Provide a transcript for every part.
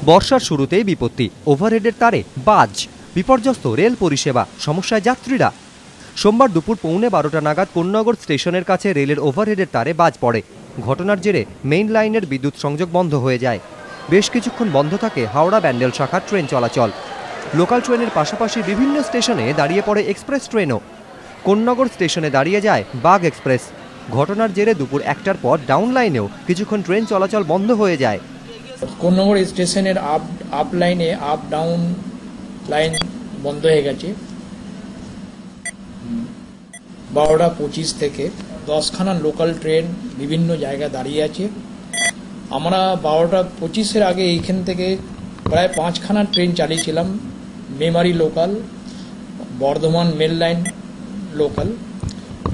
বর্ষার শুরুতেই বিপত্তি, ওভারহেডের তারে বাজ, বিপর্যস্ত রেল পরিষেবা, সমস্যায় যাত্রীরা। সোমবার দুপুর 11:15 নাগাদ কোন্নগর স্টেশনের কাছে রেলের ওভারহেডের তারে বাজ পড়ে। ঘটনার জেরে মেইন লাইনের বিদ্যুৎ সংযোগ বন্ধ হয়ে যায়। বেশ কিছুক্ষণ বন্ধ থাকে হাওড়া ব্যান্ডেল শাখার ট্রেন চলাচল। লোকাল ট্রেনের পাশাপাশি বিভিন্ন স্টেশনে দাঁড়িয়ে পড়ে এক্সপ্রেস ট্রেনও। কোন্নগর স্টেশনে দাঁড়িয়ে যায় বাগ এক্সপ্রেস। ঘটনার জেরে দুপুর 1টার পর ডাউন লাইনেও কিছুক্ষণ ট্রেন চলাচল বন্ধ হয়ে যায়। কোন্নগর স্টেশনের আপ লাইনে আপ ডাউন লাইন বন্ধ হয়ে গেছে। 12:25 থেকে 10খানা লোকাল ট্রেন বিভিন্ন জায়গায় দাঁড়িয়ে আছে। আমরা 12:25-এর আগে এইখান থেকে প্রায় 5খানা ট্রেন চালিয়েছিলাম, Memari local, Bardhaman mail line local,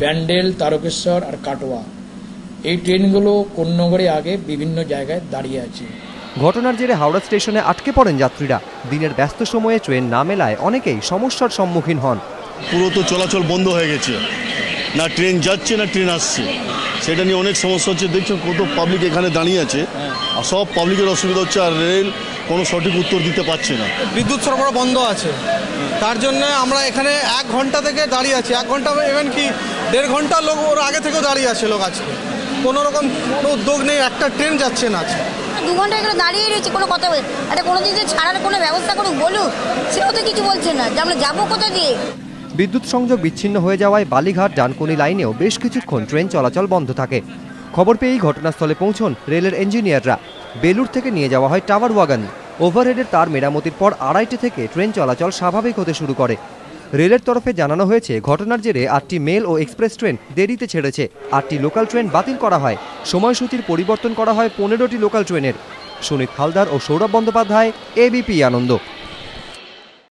Bandel, Tarakeswar আর কাটোয়া। এই ট্রেনগুলো কোন্নগরে আগে বিভিন্ন জায়গায় দাঁড়িয়ে আছে। ঘটনার জেরে হাওড়া স্টেশনে আটকে পড়েন যাত্রীরা। দিনের ব্যস্ত সময়ে ট্রেন না মেলায় অনেকেই সমস্যার সম্মুখীন হন। পুরো তো চলাচল বন্ধ হয়ে গেছে, না ট্রেন যাচ্ছে না ট্রেন আসছে, সেটা নিয়ে অনেক সমস্যা হচ্ছে। দেখছো কত পাবলিক এখানে দাঁড়িয়ে আছে, আর সব পাবলিকের অসুবিধা হচ্ছে, আর রেল কোনো সঠিক উত্তর দিতে পারছে না। বিদ্যুৎ সরবরাহ বন্ধ আছে, তার জন্য আমরা এখানে 1 ঘন্টা থেকে দাঁড়িয়ে আছি। 1 ঘন্টা ইভেন কি 1.5 ঘন্টা লোক ওর আগে থেকেও দাঁড়িয়ে আছে লোক আজকে। কোনো রকম কোনো উদ্যোগ নেই, একটা ট্রেন যাচ্ছে না আজকে। 2 ঘন্টা এখানে দাঁড়িয়ে রয়েছে, কোনো কথা বলে একটা কোনো দিন ছাড়ার কোনো ব্যবস্থা করুক বলুক, সেও তো কিছু বলছে না যে আমরা যাবো কোথা দিয়ে। বিদ্যুৎ সংযোগ বিচ্ছিন্ন হয়ে যাওয়ায় বালিঘাট ডানকুনি লাইনেও বেশ কিছুক্ষণ ট্রেন চলাচল বন্ধ থাকে। খবর পেয়েই ঘটনাস্থলে পৌঁছন রেলের ইঞ্জিনিয়াররা। বেলুর থেকে নিয়ে যাওয়া হয় টাওয়ার ওয়াগন। ওভারহেডের তার মেরামতির পর 2:30 থেকে ট্রেন চলাচল স্বাভাবিক হতে শুরু করে। রেলের তরফে জানানো হয়েছে ঘটনার জেরে 8টি মেল ও এক্সপ্রেস ট্রেন দেরিতে ছেড়েছে। 8টি লোকাল ট্রেন বাতিল করা হয়। সময়সূচির পরিবর্তন করা হয় 15টি লোকাল ট্রেনের। সুনীত হালদার ও সৌরভ বন্দ্যোপাধ্যায়, এবিপি আনন্দ।